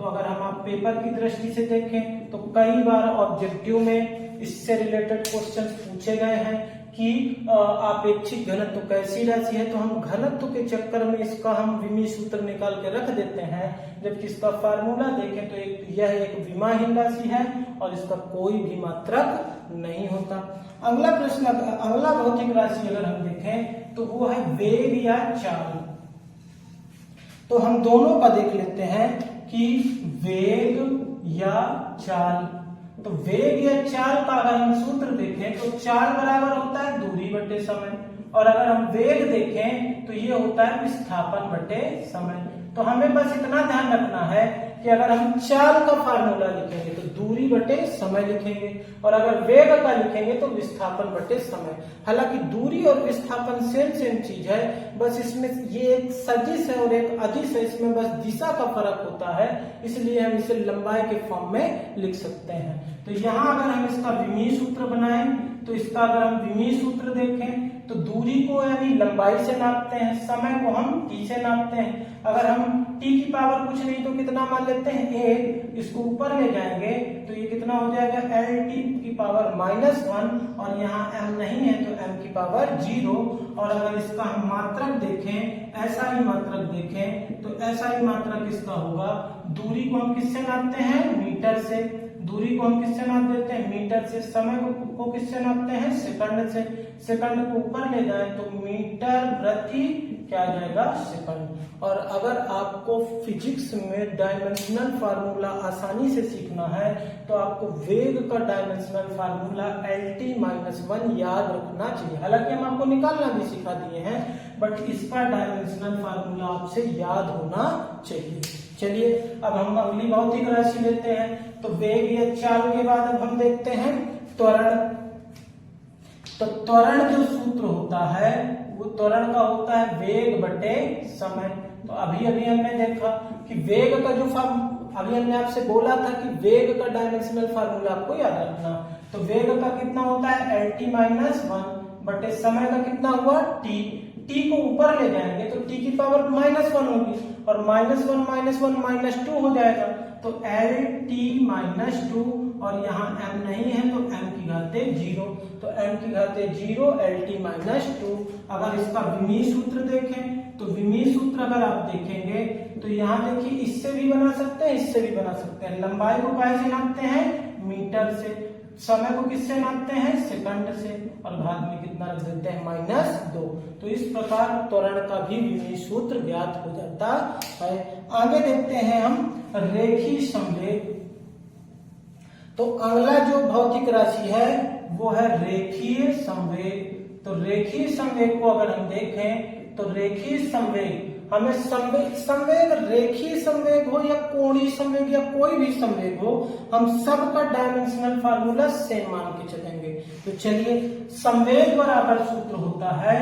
अगर हम आप पेपर की दृष्टि से देखें तो कई बार ऑब्जेक्टिव में इससे रिलेटेड क्वेश्चंस पूछे गए हैं कि आपेक्षिक घनत्व कैसी राशि है। तो हम घनत्व के चक्कर में इसका हम विमीय सूत्र निकाल के रख देते हैं, जबकि इसका फार्मूला देखें तो यह एक विमाहीन राशि है और इसका कोई भी मात्रक नहीं होता। अगला प्रश्न, अगला भौतिक राशि अगर हम देखें तो वो है वेग या चाल। तो हम दोनों का देख लेते हैं कि वेग या चाल। तो वेग या चाल का अगर हम सूत्र देखें तो चाल बराबर होता है दूरी बटे समय, और अगर हम वेग देखें तो ये होता है विस्थापन बटे समय। तो हमें बस इतना ध्यान रखना है कि अगर हम चाल का फार्मूला लिखेंगे तो दूरी बटे समय लिखेंगे, और अगर वेग का लिखेंगे तो विस्थापन बटे समय। हालांकि दूरी और विस्थापन सेम चीज है, बस इसमें ये एक सदिश है और एक अदिश है, इसमें बस दिशा का फर्क होता है, इसलिए हम इसे लंबाई के फॉर्म में लिख सकते हैं। तो यहाँ अगर हम इसका विमीय सूत्र बनाएं तो इसका अगर हम विमीय सूत्र देखें तो दूरी को यानी लंबाई से नापते हैं, समय को हम t से नापते हैं। अगर हम t की पावर कुछ नहीं तो कितना मान लेते हैं 1, इसको ऊपर ले जाएंगे तो ये कितना हो जाएगा lt की पावर -1, और यहाँ m नहीं है तो m की पावर 0। और अगर इसका हम मात्रक देखें, SI मात्रक देखें तो SI मात्रक इसका होगा, दूरी को हम किससे नापते हैं, मीटर से, दूरी को हम किससे नाप देते हैं, मीटर से, समय को किससे नापते हैं, सेकंड से, सेकंड को ऊपर ले जाए तो मीटर प्रति क्या आ जाएगा, सेकंड। और अगर आपको फिजिक्स में डायमेंशनल फार्मूला आसानी से सीखना है तो आपको वेग का डायमेंशनल फार्मूला LT-1 याद रखना चाहिए। हालांकि हम आपको निकालना भी सिखा दिए हैं, बट इसका डायमेंशनल फार्मूला आपसे याद होना चाहिए। चलिए अब हम अगली भौतिक राशि लेते हैं। तो वेग या चाल के बाद अब हम देखते हैं त्वरण। तो त्वरण जो सूत्र होता है वो त्वरण का होता है वेग बटे समय। तो अभी हमने देखा कि वेग का जो अभी हमने आपसे बोला था कि वेग का डायमेंशनल फार्मूला आपको याद रखना। तो वेग का कितना होता है LT-1 बटे समय का कितना हुआ t को ऊपर ले जाएंगे तो t की पावर -1 होगी, और -1 -2 हो जाएगा, तो LT-2, और यहाँ m नहीं है तो m की घाते 0, तो m की घाते 0 LT-2। अगर इसका विमीय सूत्र देखें तो विमीय सूत्र अगर आप देखेंगे तो यहाँ देखिए इससे भी बना सकते हैं, इससे भी बना सकते हैं। लंबाई को कैसे नापते हैं, मीटर से, समय को किससे नापते हैं, सेकंड से, और घात में कितना रख देते हैं -2। तो इस प्रकार त्वरण का भी विमीय सूत्र ज्ञात हो जाता है। आगे देखते हैं हम रेखीय संवेग। तो अगला जो भौतिक राशि है वो है रेखीय संवेग। तो रेखीय संवेग को अगर हम देखें तो रेखीय संवेग, हमें संवेग रेखीय संवेग हो या कोणीय संवेग या कोई भी संवेग हो, हम सबका डायमेंशनल फार्मूला सेम मान के चलेंगे। तो चलिए, संवेग बराबर सूत्र होता है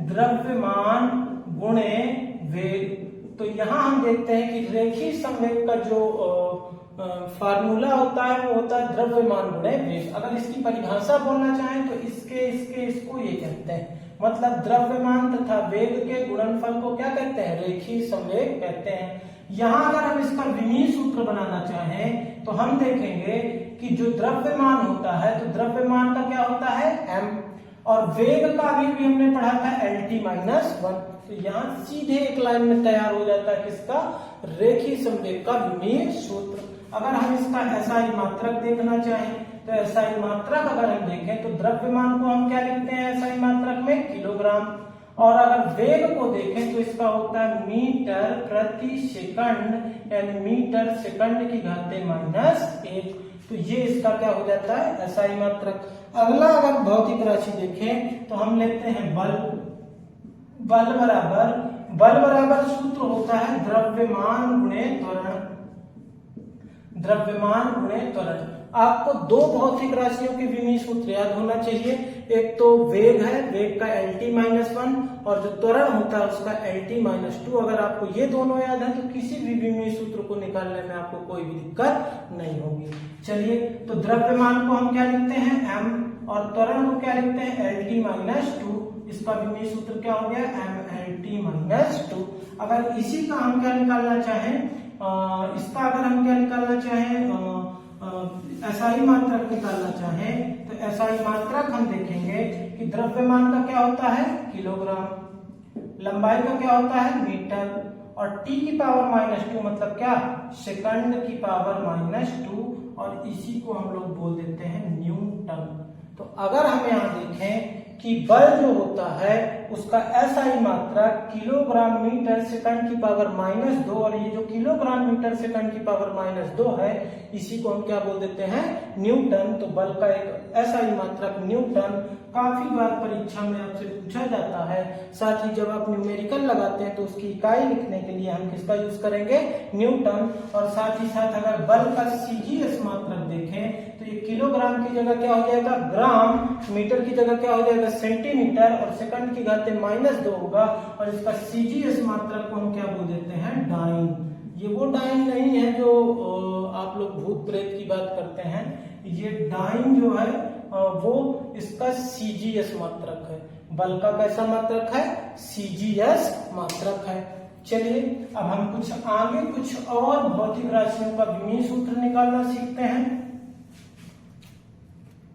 द्रव्यमान गुणे वेग। तो यहाँ हम देखते हैं कि रेखीय संवेग का जो फार्मूला होता है वो होता है द्रव्यमान गुणे वेग। अगर इसकी परिभाषा बोलना चाहें तो इसको ये कहते हैं, मतलब द्रव्यमान तथा वेग के गुणनफल को क्या कहते हैं, रेखीय संवेग कहते हैं। यहाँ अगर हम इसका विमीय सूत्र बनाना चाहें तो हम देखेंगे कि जो द्रव्यमान होता है तो द्रव्यमान का क्या होता है m, और वेग का भी हमने पढ़ा था LT-1। तो यहाँ सीधे एक लाइन में तैयार हो जाता है किसका, रेखीय संवेग का विमीय सूत्र। अगर हम इसका SI मात्रक देखना चाहें तो SI मात्रक अगर हम देखें तो द्रव्यमान को हम क्या लिखते हैं SI मात्रक में किलोग्राम, और अगर वेग को देखें तो इसका होता है मीटर प्रति सेकंड, यानी मीटर सेकंड की घाते -1। तो ये इसका क्या हो जाता है SI मात्रक। अगला अगर भौतिक राशि देखें तो हम लेते हैं बल। बल बराबर सूत्र होता है द्रव्यमान गुणे त्वरण। द्रव्यमान गुणे त्वरण। आपको दो भौतिक राशियों के विमीय सूत्र याद होना चाहिए। एक तो वेग है, वेग का LT-1, और जो त्वरण होता है उसका LT-2। अगर आपको ये दोनों याद है तो किसी भी विमीय सूत्र को निकालने में आपको कोई भी दिक्कत नहीं होगी। चलिए, तो द्रव्यमान को हम क्या लिखते हैं m, और त्वरण को क्या लिखते हैं LT-2। इसका विमीय सूत्र क्या हो गया mLT-2। अगर इसी का हम क्या निकालना चाहें, इसका अगर हम क्या निकालना चाहें SI मात्रक निकालना चाहें तो SI मात्रक हम देखेंगे कि द्रव्यमान का क्या होता है किलोग्राम, लंबाई का क्या होता है मीटर, और t की पावर -2 मतलब क्या सेकंड की पावर -2, और इसी को हम लोग बोल देते हैं न्यूटन। तो अगर हम यहाँ देखें कि बल जो होता है उसका SI मात्रक किलोग्राम मीटर सेकंड की पावर -2, और ये जो किलोग्राम मीटर सेकंड की पावर -2 है इसी को हम क्या बोल देते हैं न्यूटन। तो बल का एक SI मात्रक न्यूटन काफी बार परीक्षा में आपसे पूछा जाता है। साथ ही जब आप न्यूमेरिकल लगाते हैं तो उसकी इकाई लिखने के लिए हम किसका यूज करेंगे न्यूटन। और साथ ही साथ अगर बल का CGS मात्रक देखें तो ये किलोग्राम की जगह क्या हो जाएगा ग्राम, मीटर की जगह क्या हो जाएगा सेंटीमीटर, और सेकंड की घाते -2 होगा, और इसका CGS मात्रक को हम क्या बोल देते हैं डाइन। ये वो डाइन नहीं है जो आप लोग भूत प्रेत की बात करते हैं, ये डाइन जो है वो इसका CGS मात्रक है। बल का कैसा मात्रक है CGS मात्रक है। चलिए, अब हम कुछ और भौतिक राशियों का विमीय सूत्र निकालना सीखते हैं।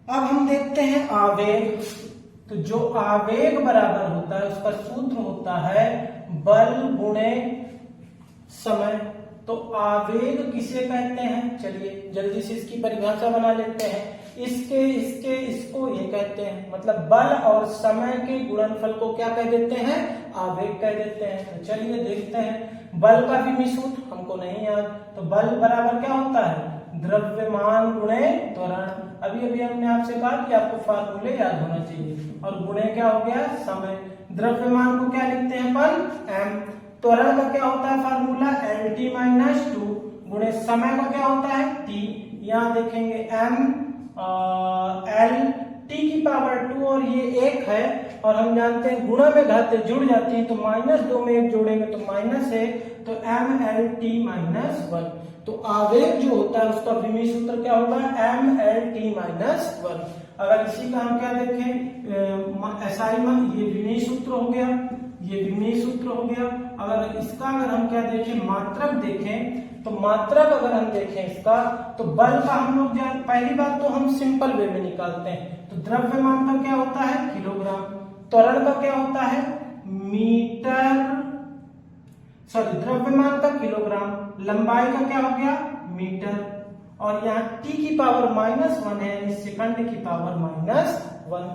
अब हम देखते हैं आवेग। तो जो आवेग बराबर होता है उसका सूत्र होता है बल गुणे समय। तो आवेग किसे कहते हैं, चलिए जल्दी से इसकी परिभाषा बना लेते हैं। इसको ये कहते हैं, मतलब बल और समय के गुणनफल को क्या कह देते हैं आवेग कह देते हैं। तो चलिए देखते हैं। बल का विमीय सूत्र हमको नहीं याद, तो बल बराबर क्या होता है द्रव्यमान गुणे त्वरण। अभी हमने आपसे कहा कि आपको फार्मूले याद होना चाहिए, और गुणे क्या हो गया समय। द्रव्यमान को क्या लिखते हैं अपन m, त्वरण का क्या होता है फार्मूला LT-2, गुणे समय का क्या होता है t। यहाँ देखेंगे m L t की पावर 2, और ये 1 है, और हम जानते हैं गुणा में घातें जुड़ जाती हैं तो -2 में 1 जोड़ेंगे तो -1, तो mLT-1। तो आवेग जो होता है उसका विमीय सूत्र क्या होगा mLT-1। अगर इसी का हम क्या देखें SI में, ये विमीय सूत्र हो गया, ये विमीय सूत्र हो गया। अगर इसका हम क्या देखें मात्रक देखें, तो मात्रक अगर हम देखें इसका, तो बल का हम लोग पहली बात तो हम सिंपल वे में निकालते हैं। तो द्रव्यमान का क्या होता है किलोग्राम, त्वरण का क्या होता है मीटर, द्रव्यमान का किलोग्राम, लंबाई का क्या हो गया मीटर, और यहाँ t की पावर -1 है, यानी सेकंड की पावर -1।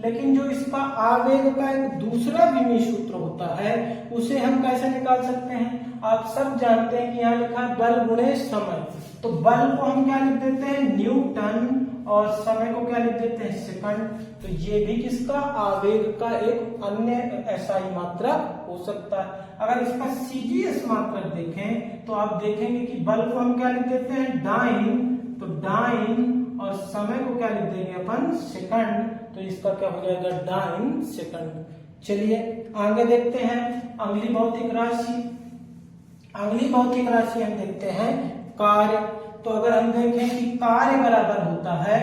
लेकिन जो इसका आवेग का एक दूसरा विमीय सूत्र होता है उसे हम कैसे निकाल सकते हैं। आप सब जानते हैं कि यहाँ लिखा है बल गुणे समय। तो बल को हम क्या लिख देते हैं न्यूटन, और समय को क्या लिख देते हैं सेकंड। तो ये भी किसका आवेग का एक अन्य SI मात्रक हो सकता है। अगर इसका CGS मात्रक देखें तो आप देखेंगे कि बल को हम क्या लिख देते हैं डाइन, तो डाइन, और समय को क्या लिख देंगे अपन सेकंड, तो इसका क्या हो जाएगा डाइन सेकंड। चलिए आगे देखते हैं अगली भौतिक राशि। अगली भौतिक राशि हम देखते हैं कार्य। तो अगर हम देखें कि कार्य बराबर होता है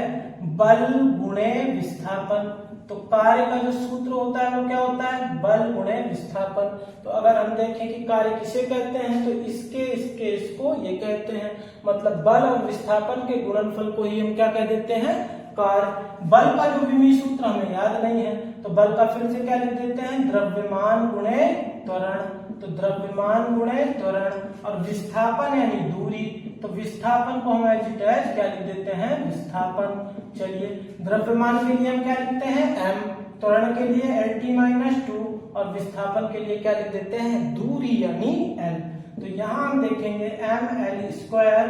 बल गुणे विस्थापन। तो कार्य का जो सूत्र होता है वो क्या होता है, बल गुणे विस्थापन। तो अगर हम देखें कि कार्य किसे कहते हैं तो इसको ये कहते हैं, मतलब बल और विस्थापन के गुणनफल को ही हम क्या कह देते हैं, कार्य। बल का जो विमीय सूत्र हमें याद नहीं है तो बल का फिर से क्या लिख देते हैं, द्रव्यमान गुणे त्वरण। तो द्रव्यमान गुणे त्वरण, और विस्थापन यानी दूरी, तो विस्थापन को हम एज इट इज क्या लिख देते हैं, विस्थापन। चलिए द्रव्यमान के लिए हम क्या लिखते हैं, m, त्वरण के लिए LT-2 और विस्थापन के लिए क्या लिख देते हैं, दूरी यानी l। तो यहां हम देखेंगे ml²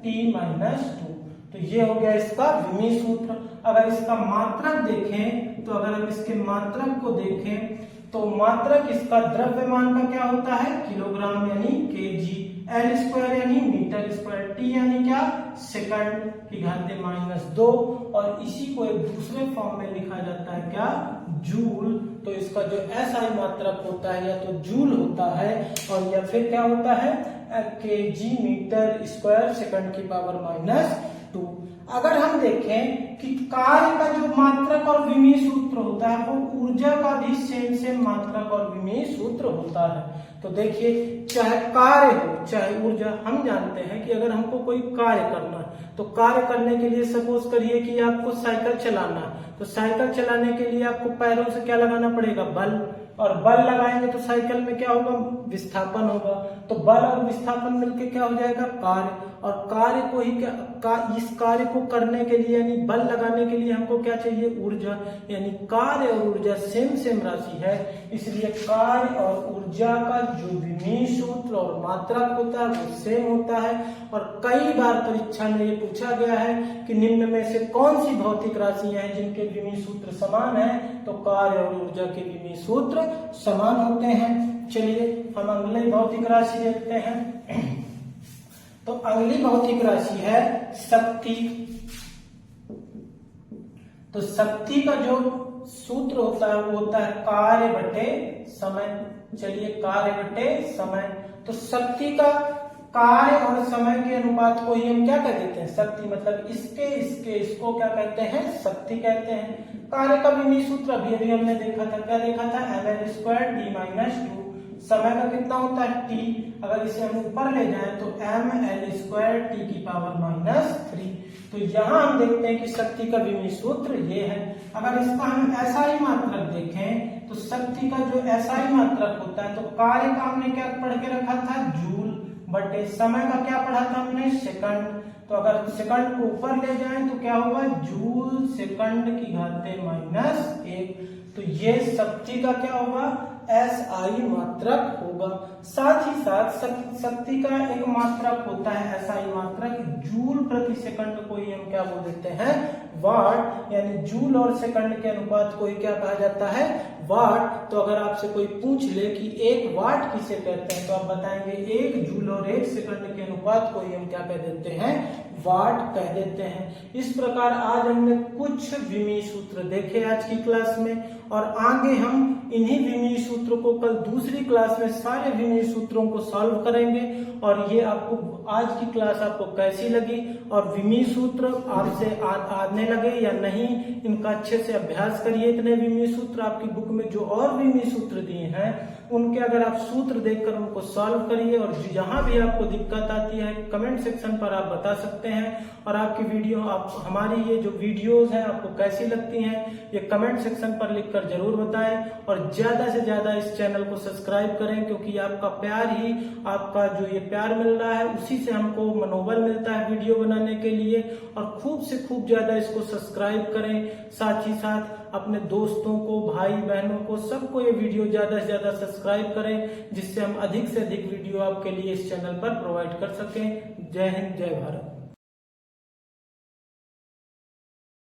T-2। तो ये हो गया इसका विमीय सूत्र। अगर इसका मात्रक देखें तो अगर हम इसके मात्रक को देखें तो मात्रक इसका द्रव्यमान का क्या होता है, किलोग्राम यानी kg, L² यानी मीटर स्क्वायर, T यानी क्या, सेकंड की घात -2, और इसी को एक दूसरे फॉर्म में लिखा जाता है क्या, जूल। तो इसका जो SI मात्रक होता है या तो जूल होता है और या फिर क्या होता है, kg मीटर स्क्वायर सेकंड की पावर -2। अगर हम देखें कि कार्य का जो मात्रक और विमीय सूत्र होता है वो ऊर्जा का भी सेम मात्रक और विमीय सूत्र होता है। तो देखिए चाहे कार्य हो चाहे ऊर्जा, हम जानते हैं कि अगर हमको कोई कार्य करना है तो कार्य करने के लिए सपोज करिए कि आपको साइकिल चलाना है, तो साइकिल चलाने के लिए आपको पैरों से क्या लगाना पड़ेगा, बल, और बल लगाएंगे तो साइकिल में क्या होगा, विस्थापन होगा। तो बल और विस्थापन मिलके क्या हो जाएगा, कार्य। और कार्य को ही इस कार्य को करने के लिए यानी बल लगाने के लिए हमको क्या चाहिए, ऊर्जा। यानी कार्य और ऊर्जा सेम राशि है, इसलिए कार्य और ऊर्जा का जो विमीय सूत्र और मात्रक होता है वो सेम होता है। और कई बार परीक्षा में ये पूछा गया है कि निम्न में से कौन सी भौतिक राशियां हैं जिनके विमीय सूत्र समान है, तो कार्य और ऊर्जा के विमीय सूत्र समान होते हैं। चलिए हम अगली भौतिक राशि देखते हैं। तो अगली भौतिक राशि है शक्ति। तो शक्ति का जो सूत्र होता है वो होता है कार्य बटे समय। चलिए कार्य बटे समय, तो शक्ति का कार्य और समय के अनुपात को ही हम क्या कह देते हैं, शक्ति। मतलब इसको क्या कहते हैं, शक्ति कहते हैं। कार्य का विमीय सूत्र अभी हमने देखा था, क्या देखा था, ml² T-2। समय का कितना होता है, t। अगर इसे हम ऊपर ले जाएं तो ml² T की पावर -3। तो यहाँ हम देखते हैं कि शक्ति का विमीय सूत्र ये है। अगर इसका हम SI मात्रक देखें तो शक्ति का जो SI मात्रक होता है, तो कार्य का हमने क्या पढ़ के रखा था, जूल, बटे समय का क्या पढ़ा था हमने, सेकंड। तो अगर सेकंड को ऊपर ले जाएं तो क्या होगा, जूल सेकंड की घाते -1। तो ये शक्ति का क्या होगा, SI मात्रक होगा। साथ ही साथ शक्ति का एक मात्रक होता है SI मात्रक, जूल प्रति सेकंड को ही हम क्या बोल देते हैं, वाट। यानी जूल और सेकंड के अनुपात को ही क्या कहा जाता है, वाट। तो अगर आपसे कोई पूछ ले कि 1 वाट किसे कहते हैं तो आप बताएंगे 1 जूल और 1 सेकंड के अनुपात को ही हम क्या कह देते हैं, वाट कह देते हैं। इस प्रकार आज हमने कुछ विमीय सूत्र देखे आज की क्लास में, और आगे हम इन्हीं विमीय सूत्र को कल दूसरी क्लास में सारे विमीय सूत्रों को सॉल्व करेंगे। और ये आपको आज की क्लास आपको कैसी लगी और विमीय सूत्र आपसे आने लगे या नहीं, इनका अच्छे से अभ्यास करिए। इतने विमीय सूत्र आपकी बुक में जो और विमीय सूत्र दिए हैं उनके अगर आप सूत्र देखकर उनको सॉल्व करिए, और जहां भी आपको दिक्कत आती है कमेंट सेक्शन पर आप बता सकते हैं। और आपकी वीडियो हमारी ये जो वीडियोस हैं आपको कैसी लगती हैं ये कमेंट सेक्शन पर लिखकर जरूर बताएं, और ज्यादा से ज्यादा इस चैनल को सब्सक्राइब करें, क्योंकि आपका प्यार ही, आपका जो ये प्यार मिल रहा है उसी से हमको मनोबल मिलता है वीडियो बनाने के लिए। और खूब से खूब ज्यादा इसको सब्सक्राइब करें, साथ ही साथ अपने दोस्तों को, भाई बहनों को, सबको ये वीडियो ज्यादा से ज्यादा सब्सक्राइब करें, जिससे हम अधिक से अधिक वीडियो आपके लिए इस चैनल पर प्रोवाइड कर सकें। जय हिंद, जय भारत।